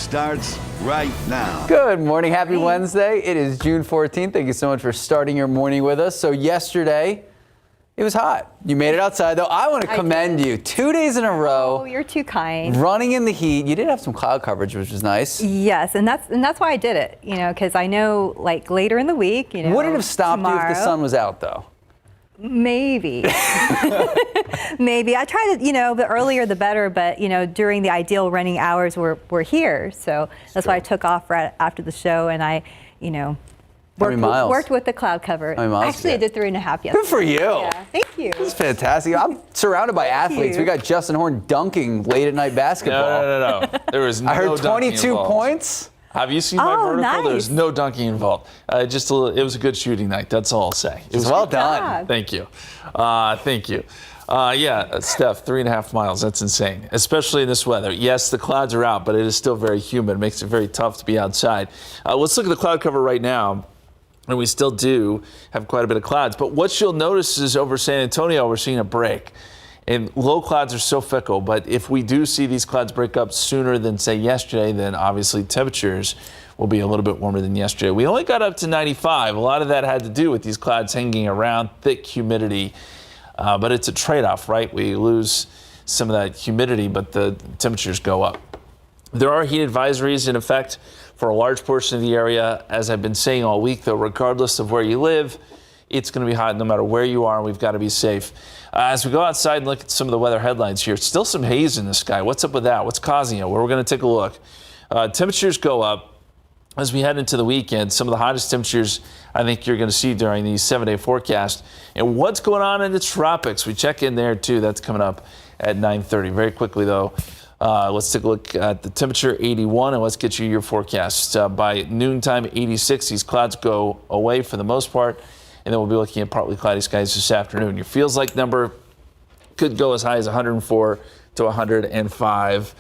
starts right now. Good morning. Happy Wednesday. It is June 14th. Thank you so much for starting your morning with us. So yesterday, it was hot. You made it outside, though. I want to commend you. 2 days in a row. Oh, you're too kind. Running in the heat. You did have some cloud coverage, which was nice. Yes, and that's why I did it. Because I know, like, later in the week, Wouldn't have stopped you if the sun was out, though. Maybe. Maybe. I try to, the earlier the better, but, during the ideal running hours, we're here. So that's why I took off right after the show, and I, worked with the cloud cover. Actually, I did 3.5 yesterday. Good for you. Yeah, thank you. This is fantastic. I'm surrounded by athletes. We got Justin Horn dunking late at night basketball. No. There was no dunking involved. I heard 22 points. Have you seen my vertical? Nice. There's no dunking involved. It was a good shooting night. That's all I'll say. It was well done. Thank you. Thank you. Steph, 3.5 miles. That's insane, especially in this weather. Yes, the clouds are out, but it is still very humid. It makes it very tough to be outside. Let's look at the cloud cover right now. And we still do have quite a bit of clouds. But what you'll notice is over San Antonio, we're seeing a break. And low clouds are so fickle, but if we do see these clouds break up sooner than, say, yesterday, then obviously temperatures will be a little bit warmer than yesterday. We only got up to 95. A lot of that had to do with these clouds hanging around, thick humidity. But it's a trade-off, right? We lose some of that humidity, but the temperatures go up. There are heat advisories in effect for a large portion of the area. As I've been saying all week, though, regardless of where you live, it's going to be hot no matter where you are, and we've got to be safe. As we go outside and look at some of the weather headlines here, still some haze in the sky. What's up with that? What's causing it? Well, we're going to take a look. Temperatures go up as we head into the weekend. Some of the hottest temperatures I think you're going to see during the 7-day forecast. And what's going on in the tropics? We check in there, too. That's coming up at 9:30. Very quickly, though, let's take a look at the temperature, 81, and let's get you your forecast. By noontime, 86. These clouds go away for the most part. And then we'll be looking at partly cloudy skies this afternoon. Your feels like number could go as high as 104 to 105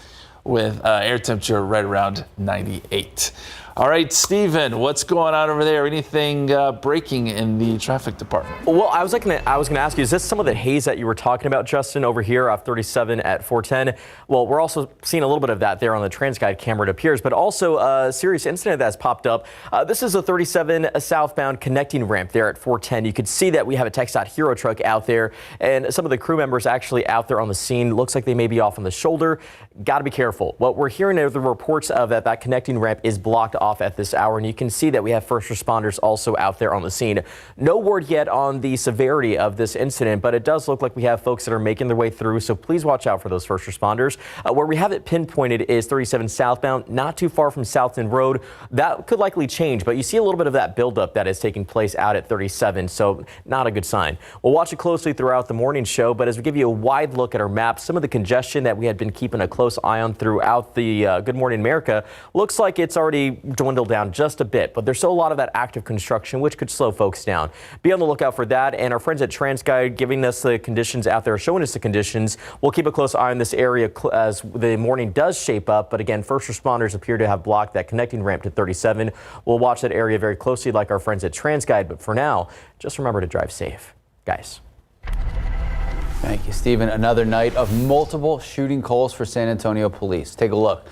with air temperature right around 98. All right, Stephen, what's going on over there? Anything breaking in the traffic department? Well, I was going to ask you, is this some of the haze that you were talking about, Justin, over here off 37 at 410? Well, we're also seeing a little bit of that there on the TransGuide camera, it appears, but also a serious incident that's popped up. This is a 37 southbound connecting ramp there at 410. You could see that we have a KSAT Hero truck out there, and some of the crew members actually out there on the scene. Looks like they may be off on the shoulder. Got to be careful. What we're hearing are the reports of that connecting ramp is blocked off at this hour, and you can see that we have first responders also out there on the scene. No word yet on the severity of this incident, but it does look like we have folks that are making their way through, so please watch out for those first responders. Where we have it pinpointed is 37 southbound, not too far from Southton Road. That could likely change, but you see a little bit of that buildup that is taking place out at 37, so not a good sign. We'll watch it closely throughout the morning show, but as we give you a wide look at our map, some of the congestion that we had been keeping a close eye on throughout the Good Morning America looks like it's already dwindled down just a bit, but there's still a lot of that active construction, which could slow folks down. Be on the lookout for that, and our friends at TransGuide giving us the conditions out there, showing us the conditions. We'll keep a close eye on this area as the morning does shape up, but again, first responders appear to have blocked that connecting ramp to 37. We'll watch that area very closely like our friends at TransGuide, but for now, just remember to drive safe. Guys. Thank you, Stephen. Another night of multiple shooting calls for San Antonio police. Take a look.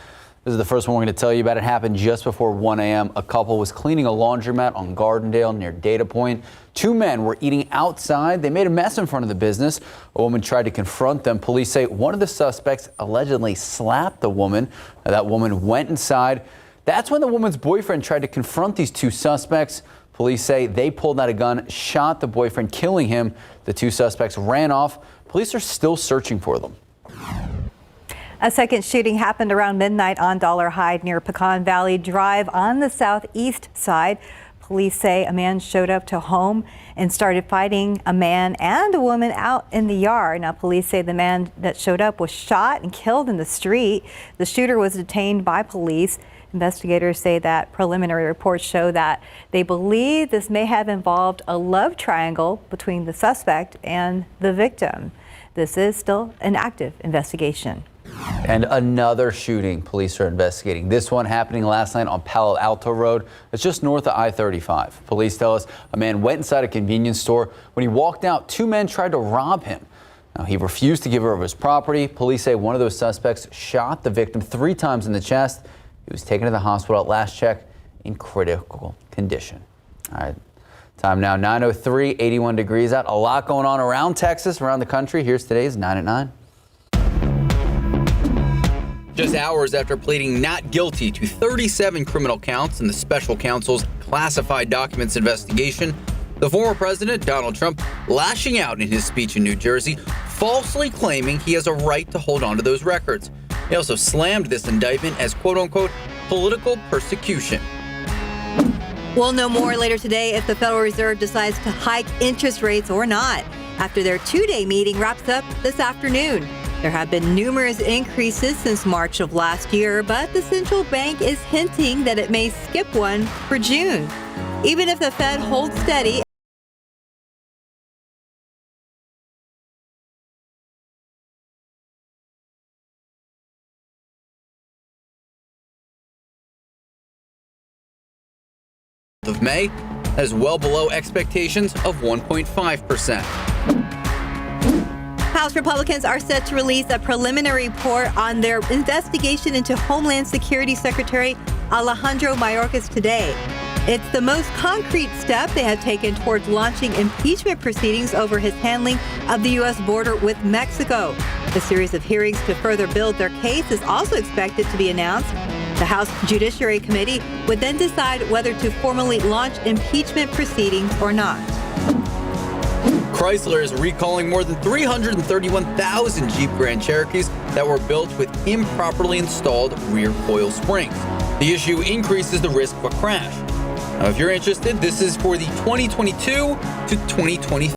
This is the first one we're going to tell you about. It happened just before 1 a.m. A couple was cleaning a laundromat on Gardendale near Data Point. Two men were eating outside. They made a mess in front of the business. A woman tried to confront them. Police say one of the suspects allegedly slapped the woman. Now, that woman went inside. That's when the woman's boyfriend tried to confront these two suspects. Police say they pulled out a gun, shot the boyfriend, killing him. The two suspects ran off. Police are still searching for them. A second shooting happened around midnight on Dollar High near Pecan Valley Drive on the southeast side. Police say a man showed up to a home and started fighting a man and a woman out in the yard. Now, police say the man that showed up was shot and killed in the street. The shooter was detained by police. Investigators say that preliminary reports show that they believe this may have involved a love triangle between the suspect and the victim. This is still an active investigation. And another shooting police are investigating. This one happening last night on Palo Alto Road. It's just north of I-35. Police tell us a man went inside a convenience store. When he walked out, two men tried to rob him. Now, he refused to give over his property. Police say one of those suspects shot the victim 3 times in the chest. He was taken to the hospital at last check in critical condition. All right. Time now, 9:03, 81 degrees out. A lot going on around Texas, around the country. Here's today's 9 at 9. Just hours after pleading not guilty to 37 criminal counts in the special counsel's classified documents investigation, the former president, Donald Trump, lashing out in his speech in New Jersey, falsely claiming he has a right to hold on to those records. He also slammed this indictment as quote-unquote political persecution. We'll know more later today if the Federal Reserve decides to hike interest rates or not after their two-day meeting wraps up this afternoon. There have been numerous increases since March of last year, but the central bank is hinting that it may skip one for June. Even if the Fed holds steady of May, that is well below expectations of 1.5%. House Republicans are set to release a preliminary report on their investigation into Homeland Security Secretary Alejandro Mayorkas today. It's the most concrete step they have taken towards launching impeachment proceedings over his handling of the U.S. border with Mexico. A series of hearings to further build their case is also expected to be announced. The House Judiciary Committee would then decide whether to formally launch impeachment proceedings or not. Chrysler is recalling more than 331,000 Jeep Grand Cherokees that were built with improperly installed rear coil springs. The issue increases the risk of a crash. Now, if you're interested, this is for the 2022 to 2023.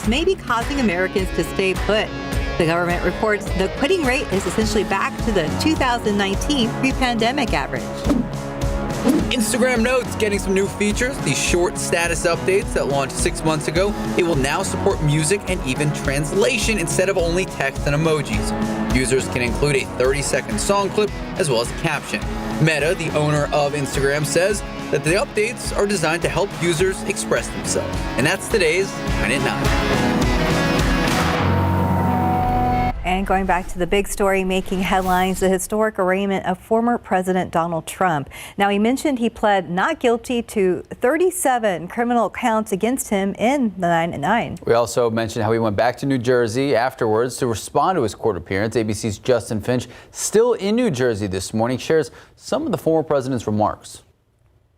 May be causing Americans to stay put. The government reports the quitting rate is essentially back to the 2019 pre-pandemic average. Instagram Notes getting some new features. These short status updates that launched 6 months ago. It will now support music and even translation instead of only text and emojis. Users can include a 30-second song clip as well as a caption. Meta, the owner of Instagram, says that the updates are designed to help users express themselves. And that's today's 9 at 9. And going back to the big story making headlines, the historic arraignment of former President Donald Trump. Now, he mentioned he pled not guilty to 37 criminal counts against him in the 9 at 9. We also mentioned how he went back to New Jersey afterwards to respond to his court appearance. ABC's Justin Finch, still in New Jersey this morning, shares some of the former president's remarks.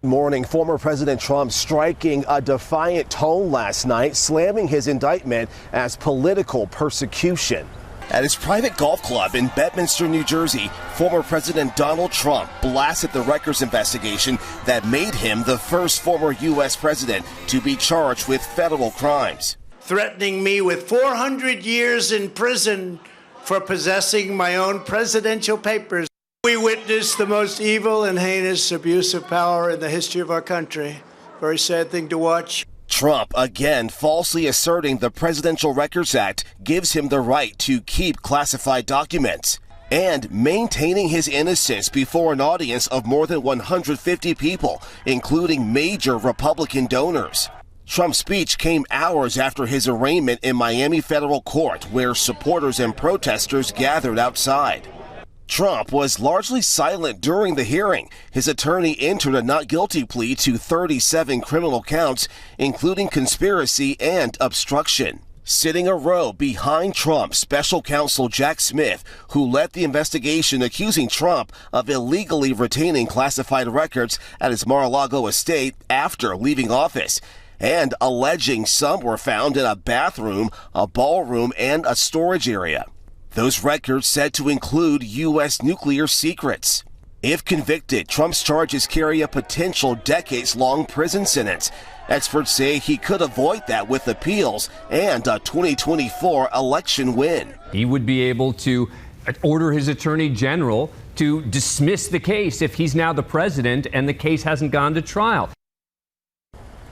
Morning, former President Trump striking a defiant tone last night, slamming his indictment as political persecution. At his private golf club in Bedminster, New Jersey, former President Donald Trump blasted the records investigation that made him the first former U.S. president to be charged with federal crimes. Threatening me with 400 years in prison for possessing my own presidential papers. We witnessed the most evil and heinous abuse of power in the history of our country. Very sad thing to watch. Trump again falsely asserting the Presidential Records Act gives him the right to keep classified documents. and maintaining his innocence before an audience of more than 150 people, including major Republican donors. Trump's speech came hours after his arraignment in Miami federal court, where supporters and protesters gathered outside. Trump was largely silent during the hearing. His attorney entered a not guilty plea to 37 criminal counts, including conspiracy and obstruction. Sitting a row behind Trump, special counsel Jack Smith, who led the investigation accusing Trump of illegally retaining classified records at his Mar-a-Lago estate after leaving office, and alleging some were found in a bathroom, a ballroom, and a storage area. Those records said to include U.S. nuclear secrets. If convicted, Trump's charges carry a potential decades-long prison sentence. Experts say he could avoid that with appeals and a 2024 election win. He would be able to order his attorney general to dismiss the case if he's now the president and the case hasn't gone to trial.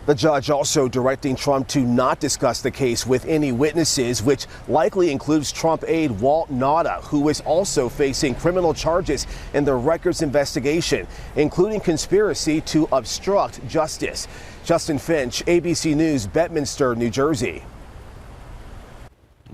The judge also directing Trump to not discuss the case with any witnesses, which likely includes Trump aide Walt Nauta, who is also facing criminal charges in the records investigation, including conspiracy to obstruct justice. Justin Finch, ABC News, Bedminster, New Jersey.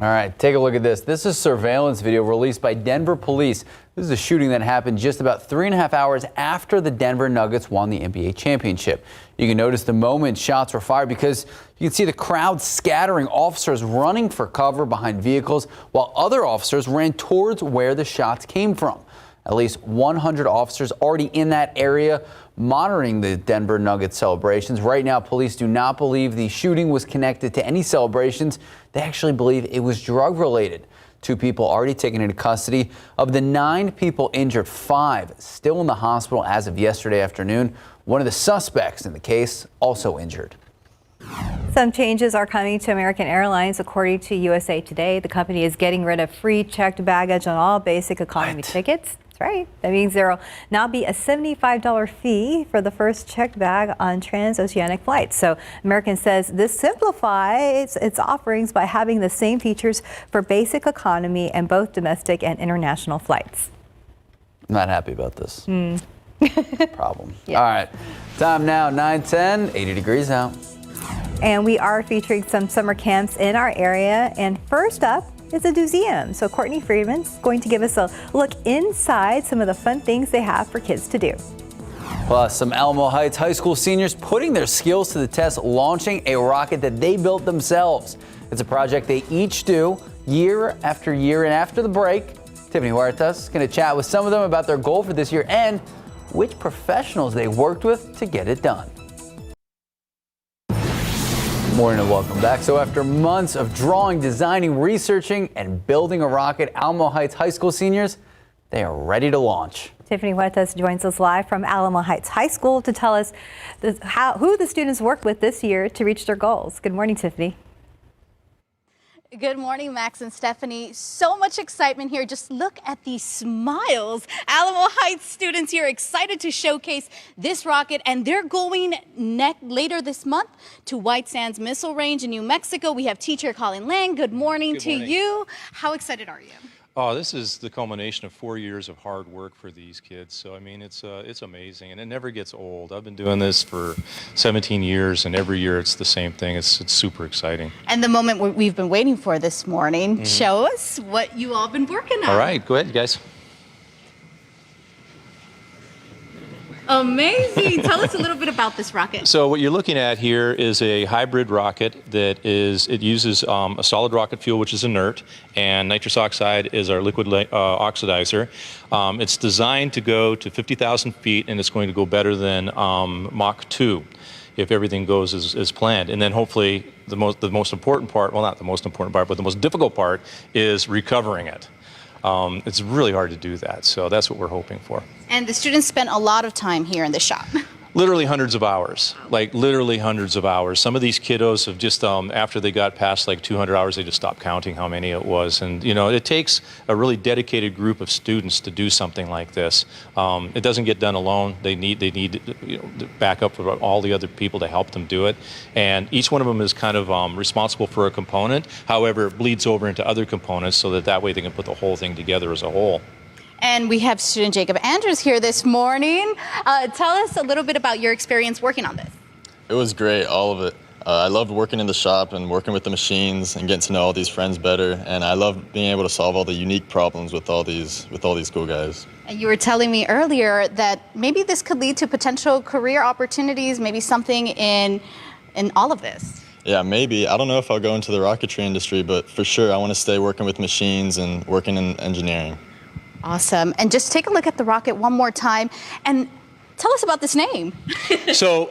All right, take a look at this. This is surveillance video released by Denver police. This is a shooting that happened just about 3.5 hours after the Denver Nuggets won the NBA championship. You can notice the moment shots were fired because you can see the crowd scattering, officers running for cover behind vehicles while other officers ran towards where the shots came from. At least 100 officers already in that area monitoring the Denver Nuggets celebrations. Right now, police do not believe the shooting was connected to any celebrations. They actually believe it was drug related. 2 people already taken into custody. Of the 9 people injured, 5 still in the hospital as of yesterday afternoon. One of the suspects in the case also injured. Some changes are coming to American Airlines. According to USA Today, the company is getting rid of free checked baggage on all basic economy tickets. That's right. That means there will now be a $75 fee for the first checked bag on transoceanic flights. So American says this simplifies its offerings by having the same features for basic economy and both domestic and international flights. I'm not happy about this. Problem. Yeah. All right. Time now, 9:10, 80 degrees out. And we are featuring some summer camps in our area. And first up is a museum. So Courtney Friedman's going to give us a look inside some of the fun things they have for kids to do. Plus, some Alamo Heights High School seniors putting their skills to the test, launching a rocket that they built themselves. It's a project they each do year after year. And after the break, Tiffany Huertas is going to chat with some of them about their goal for this year and which professionals they worked with to get it done. Morning and welcome back. So after months of drawing, designing, researching, and building a rocket, Alamo Heights High School seniors, they are ready to launch. Tiffany Huertas joins us live from Alamo Heights High School to tell us who the students worked with this year to reach their goals. Good morning, Tiffany. Good morning, Max and Stephanie. So much excitement here. Just look at these smiles. Alamo Heights students here excited to showcase this rocket, and they're going later this month to White Sands Missile Range in New Mexico. We have teacher Colin Lang. Good morning to you. How excited are you? Oh, this is the culmination of 4 years of hard work for these kids. So, I mean, it's amazing, and it never gets old. I've been doing this for 17 years, and every year it's the same thing. It's super exciting. And the moment we've been waiting for this morning, show us what you all been working on. All right, go ahead, you guys. Amazing. Tell us a little bit about this rocket. So what you're looking at here is a hybrid rocket it uses a solid rocket fuel, which is inert, and nitrous oxide is our liquid oxidizer. It's designed to go to 50,000 feet, and it's going to go better than Mach 2 if everything goes as planned. And then hopefully the most important part, well, not the most important part, but the most difficult part is recovering it. It's really hard to do that, so that's what we're hoping for. And the students spent a lot of time here in the shop. Literally hundreds of hours, like literally hundreds of hours. Some of these kiddos have just, after they got past like 200 hours, they just stopped counting how many it was. And, you know, it takes a really dedicated group of students to do something like this. It doesn't get done alone. They need to back up with all the other people to help them do it. And each one of them is kind of responsible for a component. However, it bleeds over into other components so that way they can put the whole thing together as a whole. And we have student Jacob Andrews here this morning. Tell us a little bit about your experience working on this. It was great, all of it. I loved working in the shop and working with the machines and getting to know all these friends better. And I loved being able to solve all the unique problems with all these cool guys. And you were telling me earlier that maybe this could lead to potential career opportunities, maybe something in all of this. Yeah, maybe. I don't know if I'll go into the rocketry industry, but for sure I want to stay working with machines and working in engineering. Awesome. And just take a look at the rocket one more time and tell us about this name. So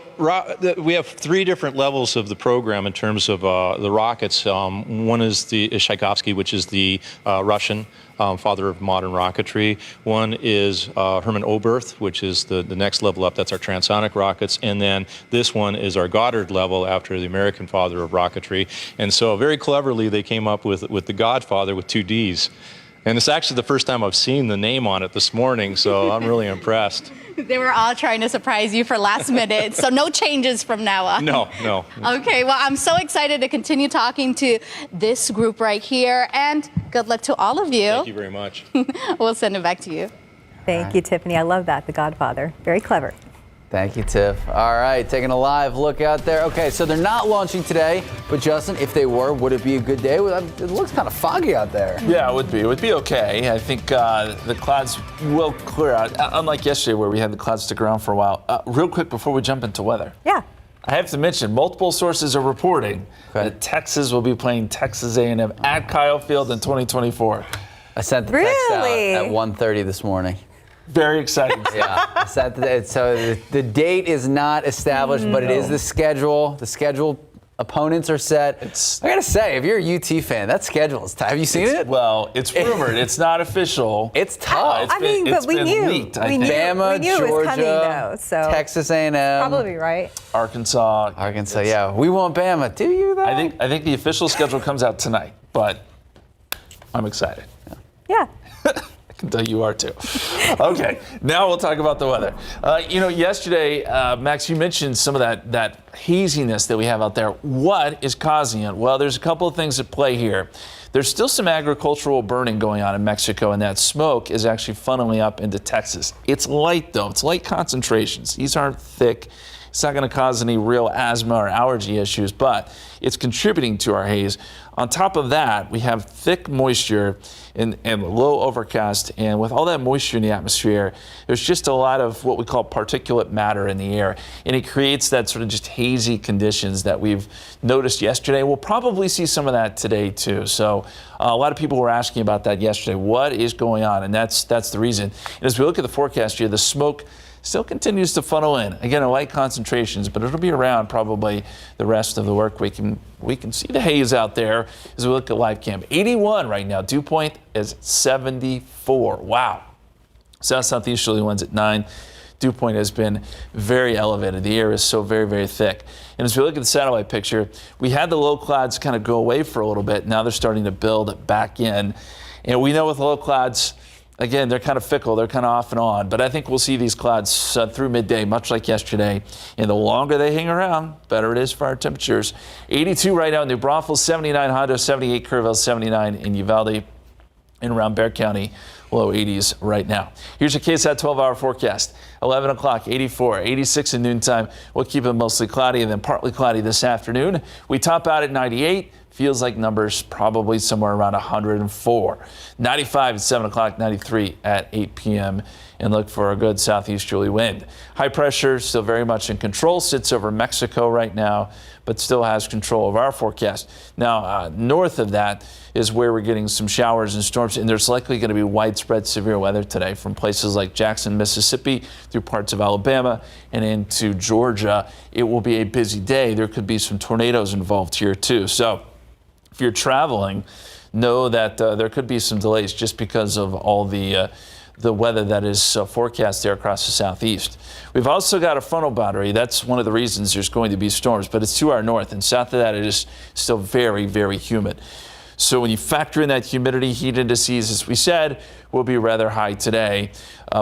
we have 3 different levels of the program in terms of the rockets. One is Tchaikovsky, which is the Russian father of modern rocketry. One is Hermann Oberth, which is the next level up. That's our transonic rockets. And then this one is our Goddard level after the American father of rocketry. And so very cleverly they came up with the Godfather with 2 Ds. And it's actually the first time I've seen the name on it this morning, so I'm really impressed. They were all trying to surprise you for last minute, so no changes from now on. No. Okay, well, I'm so excited to continue talking to this group right here, and good luck to all of you. Thank you very much. We'll send it back to you. Thank you, Tiffany. I love that, the Godfather. Very clever. Thank you, Tiff. All right, taking a live look out there. Okay, so they're not launching today, but Justin, if they were, would it be a good day? It looks kind of foggy out there. Yeah, it would be. It would be okay. I think the clouds will clear out, unlike yesterday where we had the clouds stick around for a while. Real quick before we jump into weather. Yeah. I have to mention, multiple sources are reporting that Texas will be playing Texas A&M at Kyle Field in 2024. I sent the text out at 1:30 this morning. Very exciting. Yeah, so the date is not established, but it is the schedule. The schedule opponents are set. I gotta say, if you're a UT fan, that schedule is tough. Have you seen it? Well, it's rumored. It's not official. It's tough. But we knew. Leaked, We knew Bama, it was Georgia, coming, though, so Texas A&M, probably right. Arkansas. Yeah, we want Bama. Do you though? I think the official schedule comes out tonight, but I'm excited. Yeah. I can tell you are too. Okay, now we'll talk about the weather. Yesterday, Max, you mentioned some of that haziness that we have out there. What is causing it? Well, there's a couple of things at play here. There's still some agricultural burning going on in Mexico, and that smoke is actually funneling up into Texas. It's light, though. It's light concentrations. These aren't thick. It's not going to cause any real asthma or allergy issues, but it's contributing to our haze. On top of that, we have thick moisture and low overcast, and with all that moisture in the atmosphere, there's just a lot of what we call particulate matter in the air, and it creates that sort of just hazy conditions that we've noticed yesterday. We'll probably see some of that today too. So a lot of people were asking about that yesterday. What is going on? And that's the reason. And as we look at the forecast here, the smoke still continues to funnel in. Again, in light concentrations, but it'll be around probably the rest of the work week. We can see the haze out there as we look at live cam. 81 right now. Dew point is 74. Wow. Southeasterly winds at 9. Dew point has been very elevated. The air is so very, very thick. And as we look at the satellite picture, we had the low clouds kind of go away for a little bit. Now they're starting to build back in. And we know with low clouds, again, they're kind of fickle. They're kind of off and on. But I think we'll see these clouds through midday, much like yesterday. And the longer they hang around, better it is for our temperatures. 82 right now in New Braunfels, 79 Hondo, 78 Kerrville, 79 in Uvalde, and around Bexar County, low 80s right now. Here's your KSAT 12-hour forecast. 11 o'clock, 84, 86 in noontime. We'll keep it mostly cloudy and then partly cloudy this afternoon. We top out at 98. Feels like numbers probably somewhere around 104. 95 at 7 o'clock, 93 at 8 p.m. And look for a good southeasterly wind. High pressure still very much in control, sits over Mexico right now, but still has control of our forecast. Now, north of that is where we're getting some showers and storms, and there's likely going to be widespread severe weather today from places like Jackson, Mississippi, through parts of Alabama and into Georgia. It will be a busy day. There could be some tornadoes involved here too. So if you're traveling, know that there could be some delays just because of all the weather that is forecast there across the southeast. We've also got a frontal boundary. That's one of the reasons there's going to be storms, but it's to our north, and south of that it is still very, very humid. So when you factor in that humidity, heat indices, as we said, will be rather high today.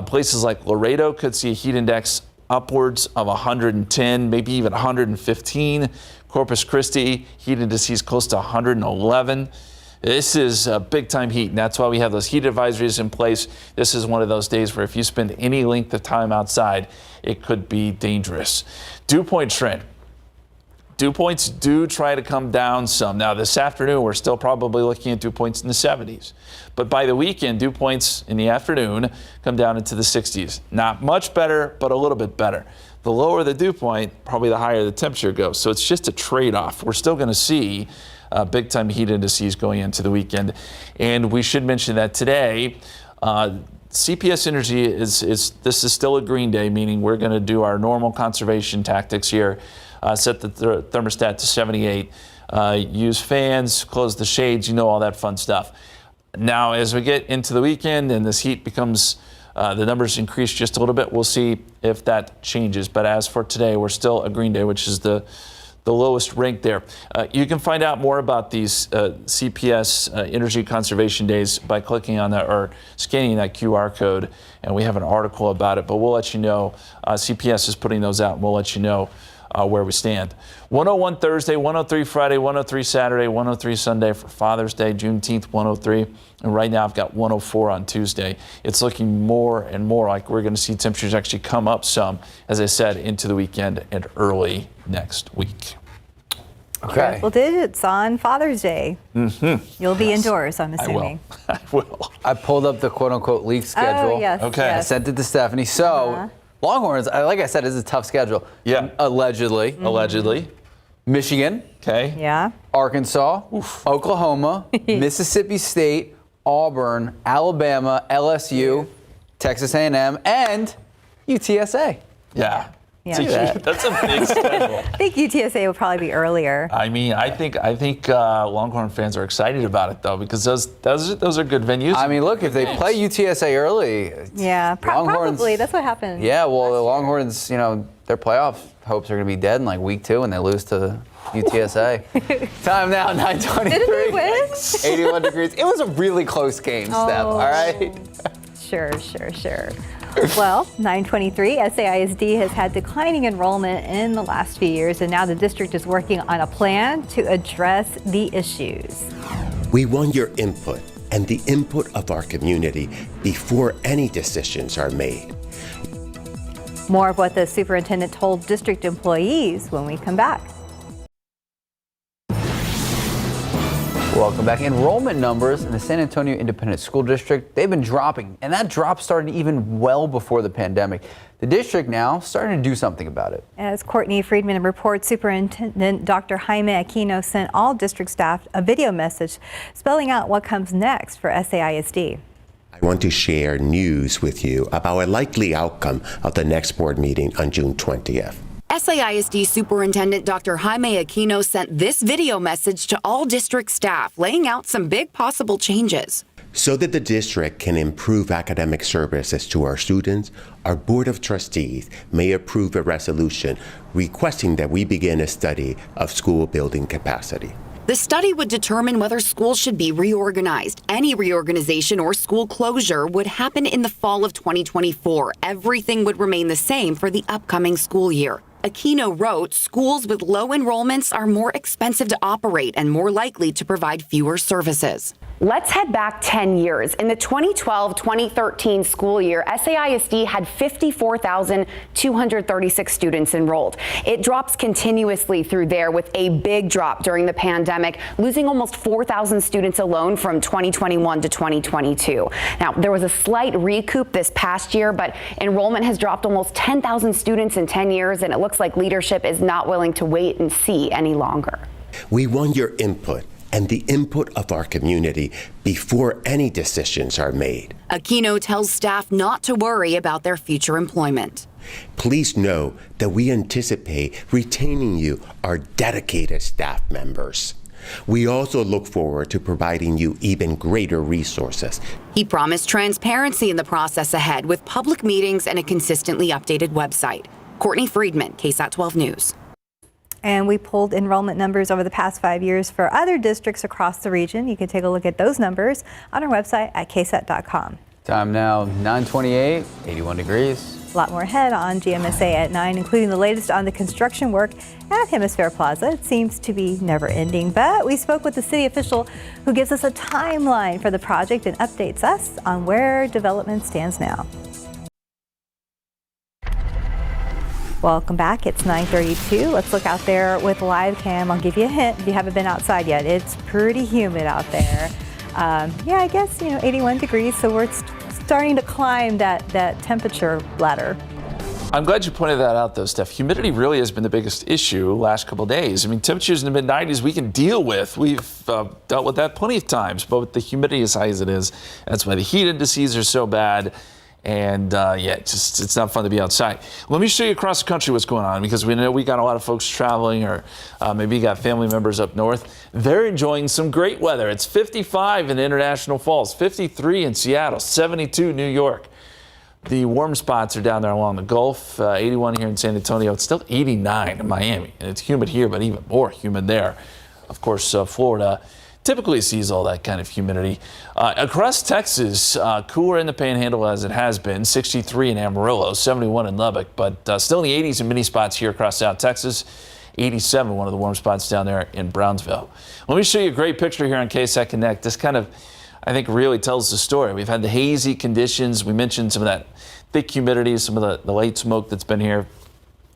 Places like Laredo could see a heat index upwards of 110, maybe even 115. Corpus Christi, heat indices close to 111. This is big time heat, and that's why we have those heat advisories in place. This is one of those days where if you spend any length of time outside, it could be dangerous. Dew point trend. Dew points do try to come down some. Now, this afternoon, we're still probably looking at dew points in the 70s. But by the weekend, dew points in the afternoon come down into the 60s. Not much better, but a little bit better. The lower the dew point, probably the higher the temperature goes. So it's just a trade-off. We're still going to see big-time heat indices going into the weekend. And we should mention that today, CPS Energy this is still a green day, meaning we're going to do our normal conservation tactics here. Set the thermostat to 78, use fans, close the shades, all that fun stuff. Now, as we get into the weekend and this heat becomes, the numbers increase just a little bit, we'll see if that changes. But as for today, we're still a green day, which is the lowest rank there. You can find out more about these CPS energy conservation days by clicking on that or scanning that QR code. And we have an article about it, but we'll let you know. CPS is putting those out, and we'll let you know where we stand. 101 Thursday, 103 Friday, 103 Saturday, 103 Sunday for Father's Day, Juneteenth, 103. And right now I've got 104 on Tuesday. It's looking more and more like we're going to see temperatures actually come up some, as I said, into the weekend and early next week. Okay. Triple digits on Father's Day. You'll be indoors, I'm assuming. I will. I pulled up the quote-unquote league schedule. Oh, yes. Okay. I Yes. sent it to Stephanie. So, Longhorns, like I said, this is a tough schedule. Yeah. Allegedly. Allegedly. Michigan, Okay. Yeah. Arkansas, Oklahoma, Mississippi State, Auburn, Alabama, LSU, Texas A&M, and UTSA. Yeah. Yeah. That's a big schedule. I think UTSA will probably be earlier. I mean, I think Longhorn fans are excited about it though, because those are good venues. I mean, look, if they play UTSA early, Yeah, Longhorns- probably. That's what happened. yeah, well, the Longhorns, their playoff hopes are going to be dead in like week 2 when they lose to UTSA. Time now, 9:23. Didn't they win? 81 degrees. It was a really close game, Steph, all right? Sure. Well, 9:23, SAISD has had declining enrollment in the last few years, and now the district is working on a plan to address the issues. We want your input and the input of our community before any decisions are made. More of what the superintendent told district employees when we come back. Welcome back. Enrollment numbers in the San Antonio Independent School District, they've been dropping, and that drop started even well before the pandemic. The district now starting to do something about it. As Courtney Friedman reports, Superintendent Dr. Jaime Aquino sent all district staff a video message spelling out what comes next for SAISD. I want to share news with you about a likely outcome of the next board meeting on June 20th. SAISD Superintendent Dr. Jaime Aquino sent this video message to all district staff, laying out some big possible changes. So that the district can improve academic services to our students, our Board of Trustees may approve a resolution requesting that we begin a study of school building capacity. The study would determine whether schools should be reorganized. Any reorganization or school closure would happen in the fall of 2024. Everything would remain the same for the upcoming school year. Aquino wrote, schools with low enrollments are more expensive to operate and more likely to provide fewer services. Let's head back 10 years. In the 2012-2013 school year, SAISD had 54,236 students enrolled. It drops continuously through there with a big drop during the pandemic, losing almost 4,000 students alone from 2021 to 2022. Now, there was a slight recoup this past year, but enrollment has dropped almost 10,000 students in 10 years, and it looks like leadership is not willing to wait and see any longer. We want your input and the input of our community before any decisions are made. Aquino tells staff not to worry about their future employment. Please know that we anticipate retaining you, our dedicated staff members. We also look forward to providing you even greater resources. He promised transparency in the process ahead with public meetings and a consistently updated website. Courtney Friedman, KSAT 12 News. And we pulled enrollment numbers over the past 5 years for other districts across the region. You can take a look at those numbers on our website at ksat.com. Time now, 9:28, 81 degrees. A lot more ahead on GMSA at 9, including the latest on the construction work at Hemisfair Plaza. It seems to be never ending, but we spoke with the city official who gives us a timeline for the project and updates us on where development stands now. Welcome back. It's 9:32. Let's look out there with live cam. I'll give you a hint if you haven't been outside yet. It's pretty humid out there. I guess, 81 degrees, so we're starting to climb that temperature ladder. I'm glad you pointed that out, though, Steph. Humidity really has been the biggest issue last couple of days. I mean, temperatures in the mid-90s we can deal with. We've dealt with that plenty of times, but with the humidity as high as it is, that's why the heat indices are so bad. And it's not fun to be outside. Let me show you across the country what's going on, because we know we got a lot of folks traveling, or maybe you got family members up north. They're enjoying some great weather. It's 55 in International Falls, 53 in Seattle, 72 New York. The warm spots are down there along the Gulf, 81 here in San Antonio. It's still 89 in Miami, and it's humid here, but even more humid there. Of course, Florida typically sees all that kind of humidity. Across Texas, cooler in the Panhandle as it has been, 63 in Amarillo, 71 in Lubbock, but still in the 80s in many spots here across South Texas. 87, one of the warm spots down there in Brownsville. Let me show you a great picture here on KSAT Connect. This kind of, I think, really tells the story. We've had the hazy conditions. We mentioned some of that thick humidity, some of the late smoke that's been here,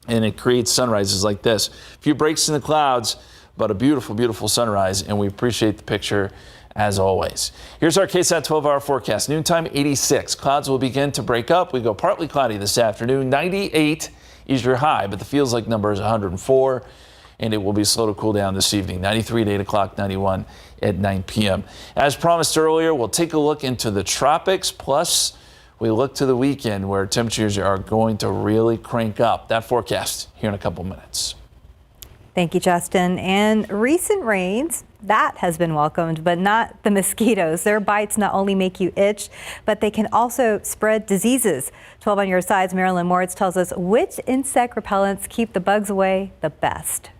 and it creates sunrises like this. A few breaks in the clouds, but a beautiful, beautiful sunrise, and we appreciate the picture as always. Here's our KSAT 12-hour forecast. Noontime, 86. Clouds will begin to break up. We go partly cloudy this afternoon. 98 is your high, but the feels like number is 104, and it will be slow to cool down this evening. 93 at 8 o'clock, 91 at 9 p.m. As promised earlier, we'll take a look into the tropics, plus we look to the weekend where temperatures are going to really crank up. That forecast here in a couple minutes. Thank you, Justin. And recent rains, that has been welcomed, but not the mosquitoes. Their bites not only make you itch, but they can also spread diseases. 12 on your side's Marilyn Moritz tells us which insect repellents keep the bugs away the best.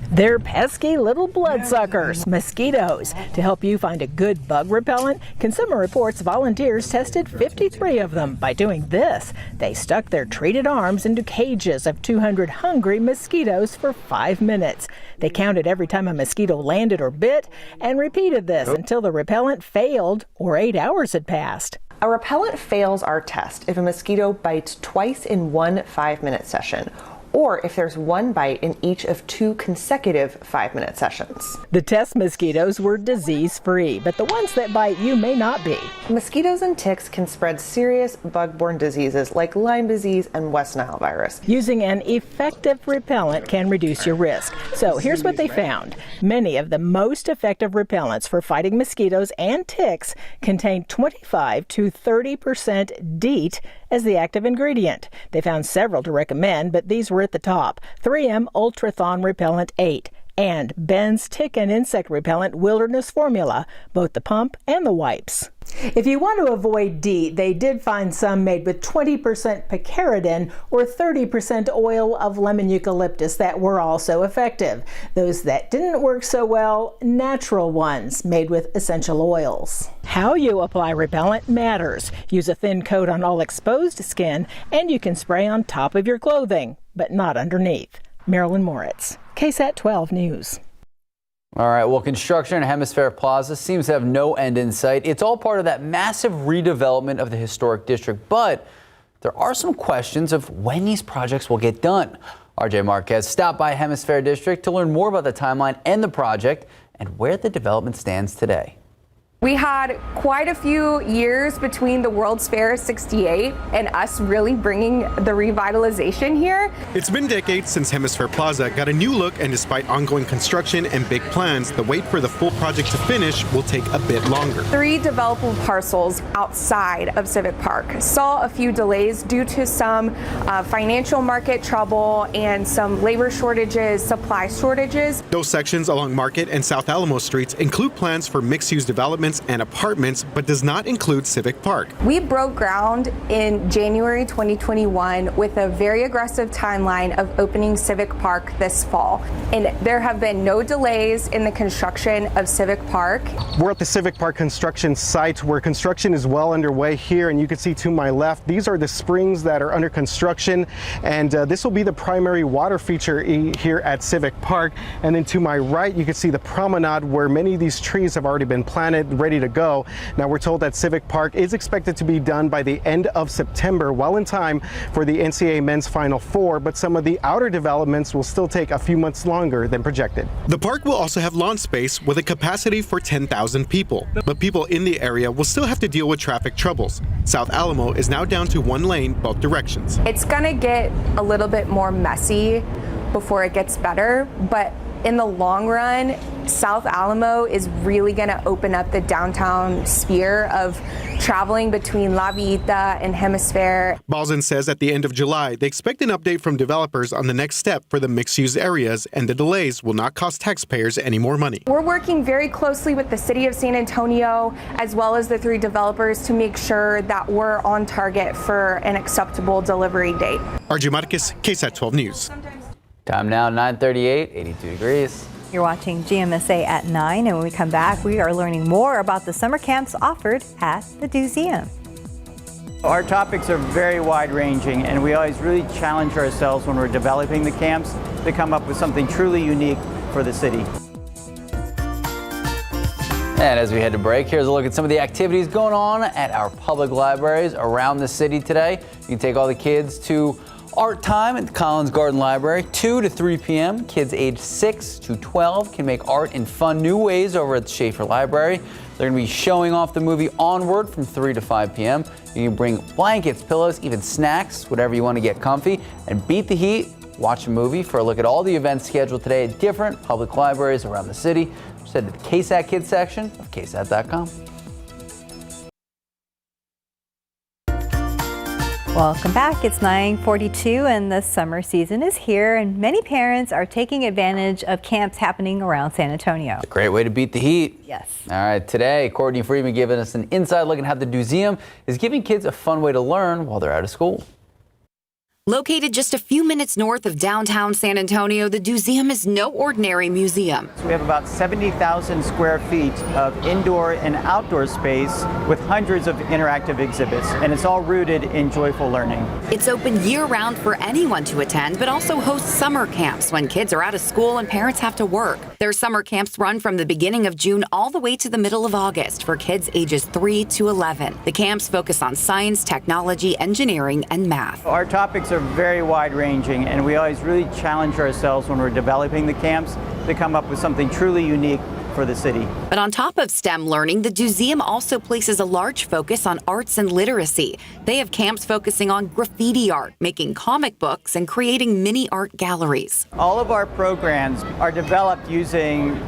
They're pesky little bloodsuckers, mosquitoes. To help you find a good bug repellent, Consumer Reports volunteers tested 53 of them by doing this. They stuck their treated arms into cages of 200 hungry mosquitoes for 5 minutes. They counted every time a mosquito landed or bit and repeated this until the repellent failed or 8 hours had passed. A repellent fails our test if a mosquito bites twice in one 5-minute session, or if there's one bite in each of 2 consecutive 5-minute sessions. The test mosquitoes were disease-free, but the ones that bite you may not be. Mosquitoes and ticks can spread serious bug-borne diseases like Lyme disease and West Nile virus. Using an effective repellent can reduce your risk. So here's what they found. Many of the most effective repellents for fighting mosquitoes and ticks contain 25 to 30% DEET as the active ingredient. They found several to recommend, but these were at the top. 3M Ultrathon Repellent 8 and Ben's Tick and Insect Repellent Wilderness Formula, both the pump and the wipes. If you want to avoid DEET, they did find some made with 20% picaridin or 30% oil of lemon eucalyptus that were also effective. Those that didn't work so well, natural ones made with essential oils. How you apply repellent matters. Use a thin coat on all exposed skin, and you can spray on top of your clothing, but not underneath. Marilyn Moritz, KSAT 12 News. All right, well, construction at Hemisfair Plaza seems to have no end in sight. It's all part of that massive redevelopment of the historic district, but there are some questions of when these projects will get done. RJ Marquez stopped by Hemisfair District to learn more about the timeline and the project and where the development stands today. We had quite a few years between the World's Fair 68 and us really bringing the revitalization here. It's been decades since Hemisfair Plaza got a new look, and despite ongoing construction and big plans, the wait for the full project to finish will take a bit longer. 3 developable parcels outside of Civic Park saw a few delays due to some financial market trouble and some labor shortages, supply shortages. Those sections along Market and South Alamo Streets include plans for mixed-use development developments and apartments, but does not include Civic Park. We broke ground in January 2021 with a very aggressive timeline of opening Civic Park this fall. And there have been no delays in the construction of Civic Park. We're at the Civic Park construction site where construction is well underway here, and you can see to my left, these are the springs that are under construction, and this will be the primary water feature here at Civic Park. And then to my right, you can see the promenade where many of these trees have already been planted, ready to go. Now we're told that Civic Park is expected to be done by the end of September, well in time for the NCAA Men's Final Four, but some of the outer developments will still take a few months longer than projected. The park will also have lawn space with a capacity for 10,000 people, but people in the area will still have to deal with traffic troubles. South Alamo is now down to one lane both directions. It's gonna get a little bit more messy before it gets better, but in the long run, South Alamo is really going to open up the downtown sphere of traveling between La Villita and Hemisfair. Balzan says at the end of July, they expect an update from developers on the next step for the mixed-use areas, and the delays will not cost taxpayers any more money. We're working very closely with the City of San Antonio as well as the three developers to make sure that we're on target for an acceptable delivery date. RJ Marquez, KSAT 12 News. Time now, 9:38, 82 degrees. You're watching GMSA at 9, and when we come back, we are learning more about the summer camps offered at the Museum. Our topics are very wide-ranging, and we always really challenge ourselves when we're developing the camps to come up with something truly unique for the city. And as we head to break, here's a look at some of the activities going on at our public libraries around the city today. You can take all the kids to art time at the Collins Garden Library, 2 to 3 p.m. Kids aged 6 to 12 can make art in fun new ways over at the Schaefer Library. They're going to be showing off the movie Onward from 3 to 5 p.m. You can bring blankets, pillows, even snacks, whatever you want to get comfy, and beat the heat. Watch a movie. For a look at all the events scheduled today at different public libraries around the city, just head to the KSAT Kids section of KSAT.com. Welcome back. It's 9:42 and the summer season is here, and many parents are taking advantage of camps happening around San Antonio. A great way to beat the heat. Yes. All right, today, Courtney Friedman giving us an inside look at how the Museum is giving kids a fun way to learn while they're out of school. Located just a few minutes north of downtown San Antonio, the Museum is no ordinary museum. We have about 70,000 square feet of indoor and outdoor space with hundreds of interactive exhibits, and it's all rooted in joyful learning. It's open year-round for anyone to attend, but also hosts summer camps when kids are out of school and parents have to work. Their summer camps run from the beginning of June all the way to the middle of August for kids ages 3 to 11. The camps focus on science, technology, engineering, and math. Our topics are very wide-ranging, and we always really challenge ourselves when we're developing the camps to come up with something truly unique for the city. But on top of STEM learning, the Museum also places a large focus on arts and literacy. They have camps focusing on graffiti art, making comic books, and creating mini art galleries. All of our programs are developed using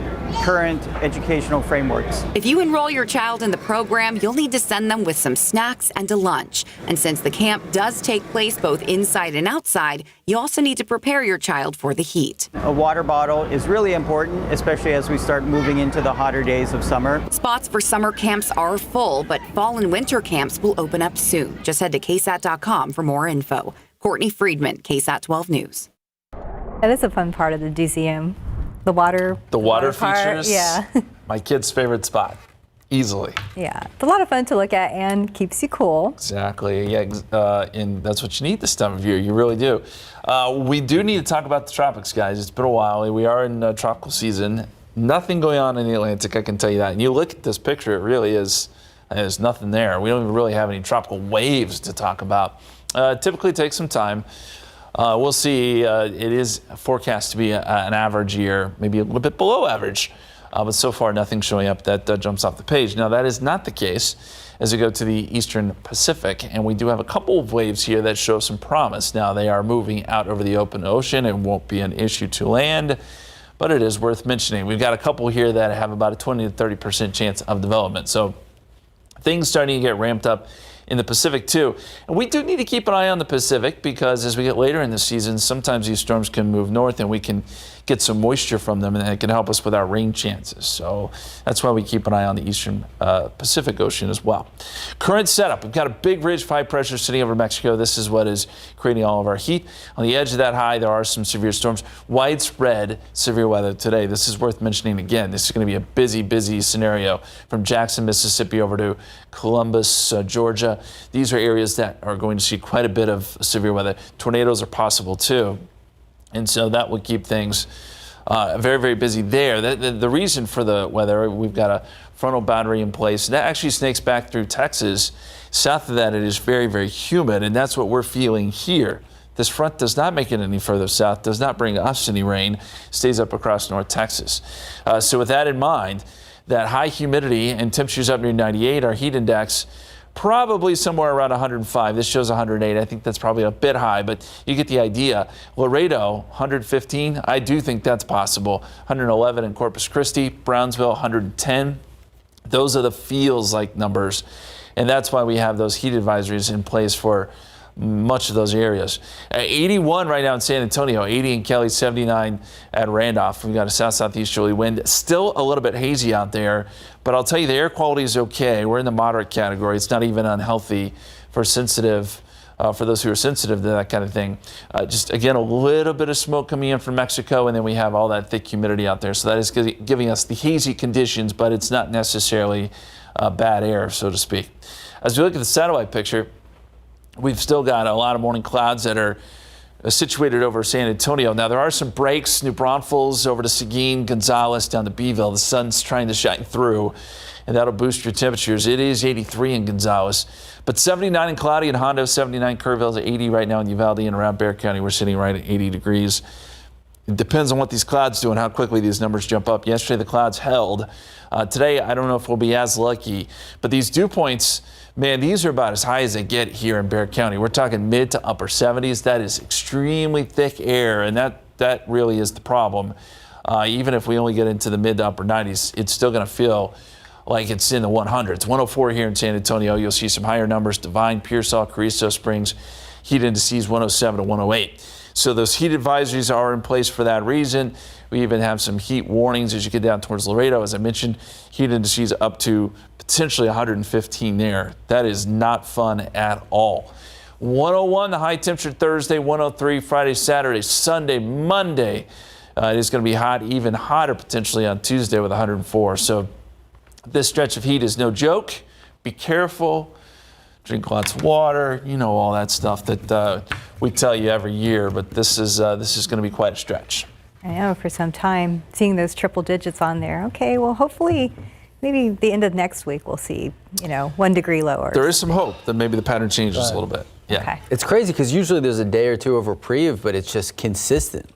current educational frameworks. If you enroll your child in the program, you'll need to send them with some snacks and a lunch. And since the camp does take place both inside and outside, you also need to prepare your child for the heat. A water bottle is really important, especially as we start moving into the hotter days of summer. Spots for summer camps are full, but fall and winter camps will open up soon. Just head to KSAT.com for more info. Courtney Friedman, KSAT 12 News. That is a fun part of the Museum. The water part, features. Yeah. My kid's favorite spot, easily. Yeah, it's a lot of fun to look at and keeps you cool. Exactly. Yeah, and that's what you need this time of year. You really do. We do need to talk about the tropics, guys. It's been a while. We are in tropical season. Nothing going on in the Atlantic, I can tell you that. And you look at this picture, it really is. There's nothing there. We don't even really have any tropical waves to talk about. Typically takes some time. We'll see. It is forecast to be an average year, maybe a little bit below average. But so far, nothing showing up that jumps off the page. Now, that is not the case as we go to the eastern Pacific. And we do have a couple of waves here that show some promise. Now, they are moving out over the open ocean. It won't be an issue to land, but it is worth mentioning. We've got a couple here that have about a 20 to 30% chance of development. So things starting to get ramped up in the Pacific too. And we do need to keep an eye on the Pacific because as we get later in the season, sometimes these storms can move north and we can get some moisture from them, and it can help us with our rain chances. So that's why we keep an eye on the eastern Pacific Ocean as well. Current setup, we've got a big ridge of high pressure sitting over Mexico. This is what is creating all of our heat. On the edge of that high, there are some severe storms. Widespread severe weather today. This is worth mentioning again. This is going to be a busy scenario from Jackson, Mississippi over to Columbus, Georgia. These are areas that are going to see quite a bit of severe weather. Tornadoes are possible too. And so that would keep things very busy there. The reason for the weather, we've got a frontal boundary in place. That actually snakes back through Texas. South of that, it is very humid, and that's what we're feeling here. This front does not make it any further south, does not bring us any rain, stays up across North Texas. So with that in mind, that high humidity and temperatures up near 98, our heat index probably somewhere around 105. This shows 108. I think that's probably a bit high, but you get the idea. Laredo, 115. I do think that's possible. 111 in Corpus Christi. Brownsville, 110. Those are the feels like numbers. And that's why we have those heat advisories in place for much of those areas. 81 right now in San Antonio, 80 in Kelly, 79 at Randolph. We've got a south-southeasterly wind. Still a little bit hazy out there, but I'll tell you the air quality is okay. We're in the moderate category. It's not even unhealthy for those who are sensitive to that kind of thing. Just again, a little bit of smoke coming in from Mexico, and then we have all that thick humidity out there. So that is giving us the hazy conditions, but it's not necessarily bad air, so to speak. As we look at the satellite picture, we've still got a lot of morning clouds that are situated over San Antonio. Now, there are some breaks, New Braunfels over to Seguin, Gonzales down to Beeville. The sun's trying to shine through, and that'll boost your temperatures. It is 83 in Gonzales, but 79 in cloudy in Hondo, 79 Kerrville's 80 right now in Uvalde, and around Bexar County, we're sitting right at 80 degrees. It depends on what these clouds do and how quickly these numbers jump up. Yesterday, the clouds held. Today, I don't know if we'll be as lucky, but these dew points, man, these are about as high as they get here in Bexar County. We're talking mid to upper 70s. That is extremely thick air, and that really is the problem. Even if we only get into the mid to upper 90s, it's still going to feel like it's in the 100s. 104 here in San Antonio. You'll see some higher numbers. Divine, Pearsall, Carrizo Springs, heat indices 107 to 108. So those heat advisories are in place for that reason. We even have some heat warnings as you get down towards Laredo. As I mentioned, heat indices up to potentially 115 there. That is not fun at all. 101, the high temperature Thursday, 103 Friday, Saturday, Sunday, Monday. It is going to be hot, even hotter potentially on Tuesday with 104. So this stretch of heat is no joke. Be careful. Drink lots of water. You know all that stuff that we tell you every year. But this is going to be quite a stretch. I know, for some time, seeing those triple digits on there. Okay, well, hopefully, maybe the end of next week we'll see, 1 degree lower. There is some hope that maybe the pattern changes a little bit. Yeah. Okay. It's crazy because usually there's a day or two of reprieve, but it's just consistent.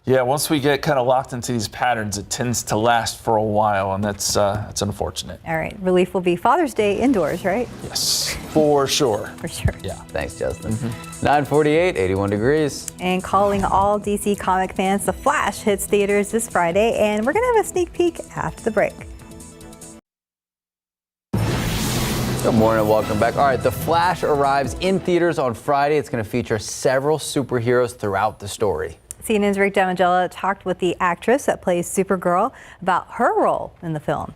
Yeah, once we get kind of locked into these patterns, it tends to last for a while, and that's unfortunate. All right, relief will be Father's Day indoors, right? Yes, for sure. For sure. Yeah, thanks, Justin. 9:48, 81 degrees. And calling all DC comic fans, The Flash hits theaters this Friday, and we're going to have a sneak peek after the break. Good morning and welcome back. All right, The Flash arrives in theaters on Friday. It's going to feature several superheroes throughout the story. CNN's Rick Damigella talked with the actress that plays Supergirl about her role in the film.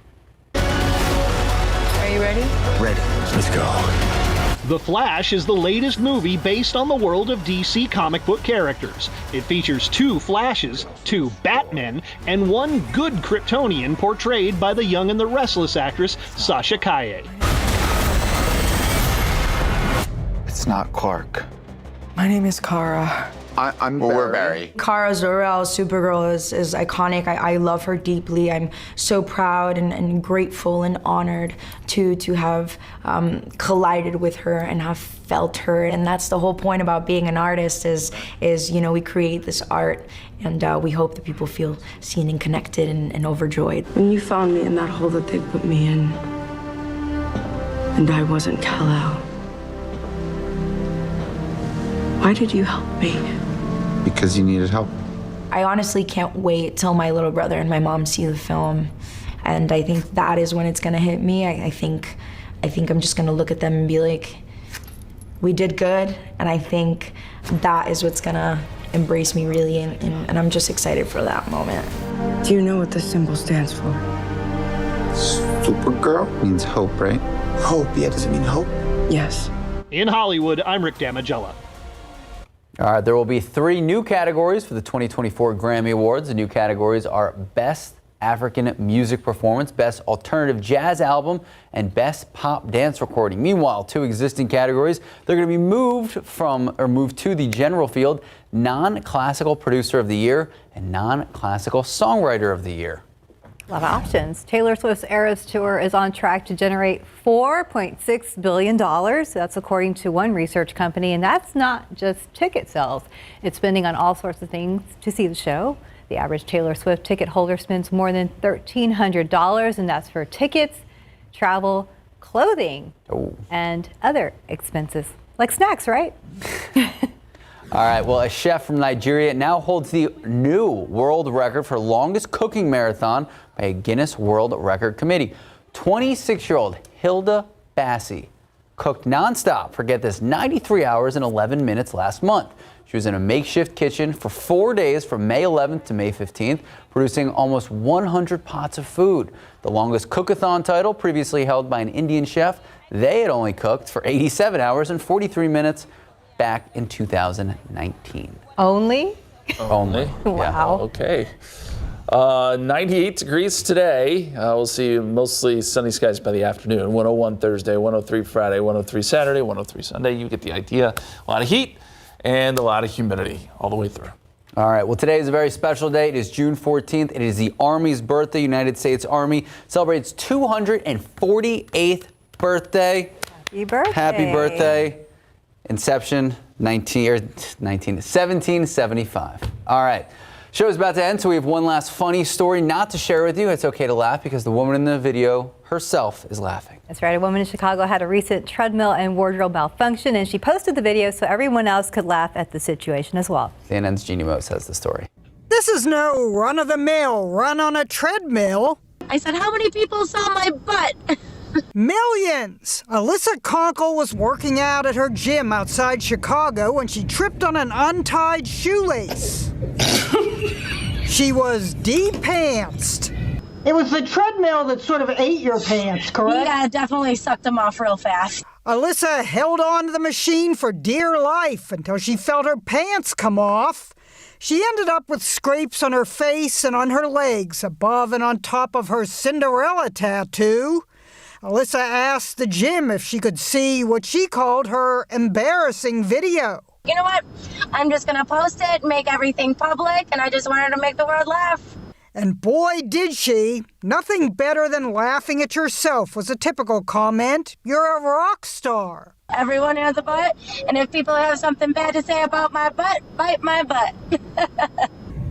Are you ready? Ready. Let's go. The Flash is the latest movie based on the world of DC comic book characters. It features 2 Flashes, 2 Batmen, and 1 good Kryptonian portrayed by the Young and the Restless actress Sasha Calle. It's not Clark. My name is Kara. I'm Barry. We're Barry. Kara Zor-El, Supergirl, is iconic. I love her deeply. I'm so proud and grateful and honored to have collided with her and have felt her. And that's the whole point about being an artist is we create this art and we hope that people feel seen and connected and overjoyed. When you found me in that hole that they put me in, and I wasn't Kal-El, why did you help me? Because you needed help. I honestly can't wait till my little brother and my mom see the film. And I think that is when it's gonna hit me. I think I'm just gonna look at them and be like, we did good, and I think that is what's gonna embrace me really, and I'm just excited for that moment. Do you know what this symbol stands for? Supergirl means hope, right? Hope, yeah, does it mean hope? Yes. In Hollywood, I'm Rick Damigella. All right, there will be 3 new categories for the 2024 Grammy Awards. The new categories are Best African Music Performance, Best Alternative Jazz Album, and Best Pop Dance Recording. Meanwhile, 2 existing categories, they're going to be moved to the general field, Non-Classical Producer of the Year and Non-Classical Songwriter of the Year. A lot of options. Taylor Swift's Eras Tour is on track to generate $4.6 billion. That's according to one research company. And that's not just ticket sales. It's spending on all sorts of things to see the show. The average Taylor Swift ticket holder spends more than $1,300, and that's for tickets, travel, clothing, and other expenses, like snacks, right? All right, well, a chef from Nigeria now holds the new world record for longest cooking marathon by a Guinness World Record Committee. 26-year-old Hilda Bassi cooked nonstop for, get this, 93 hours and 11 minutes last month. She was in a makeshift kitchen for 4 days from May 11th to May 15th, producing almost 100 pots of food. The longest cook-a-thon title, previously held by an Indian chef, they had only cooked for 87 hours and 43 minutes back in 2019. Only? Only? Wow. Yeah, okay. 98 degrees today. We'll see mostly sunny skies by the afternoon. 101 Thursday, 103 Friday, 103 Saturday, 103 Sunday. You get the idea. A lot of heat and a lot of humidity all the way through. All right, well, today is a very special day. It is June 14th. It is the Army's birthday. United States Army celebrates 248th birthday. Happy birthday. Happy birthday. Inception, 1775. All right. Show is about to end, so we have one last funny story not to share with you. It's okay to laugh because the woman in the video herself is laughing. That's right. A woman in Chicago had a recent treadmill and wardrobe malfunction, and she posted the video so everyone else could laugh at the situation as well. CNN's Jeannie Mose has the story. This is no run-of-the-mill run on a treadmill. I said, how many people saw my butt? Millions! Alyssa Conkle was working out at her gym outside Chicago when she tripped on an untied shoelace. She was de-pantsed. It was the treadmill that sort of ate your pants, correct? Yeah, it definitely sucked them off real fast. Alyssa held on to the machine for dear life until she felt her pants come off. She ended up with scrapes on her face and on her legs, above and on top of her Cinderella tattoo. Alyssa asked the gym if she could see what she called her embarrassing video. You know what? I'm just going to post it, make everything public, and I just wanted to make the world laugh. And boy, did she. Nothing better than laughing at yourself was a typical comment. You're a rock star. Everyone has a butt, and if people have something bad to say about my butt, bite my butt.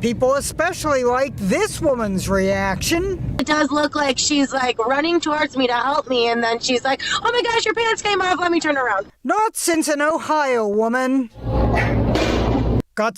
People especially liked this woman's reaction. It does look like she's like running towards me to help me, and then she's like, oh my gosh, your pants came off, let me turn around. Not since an Ohio woman got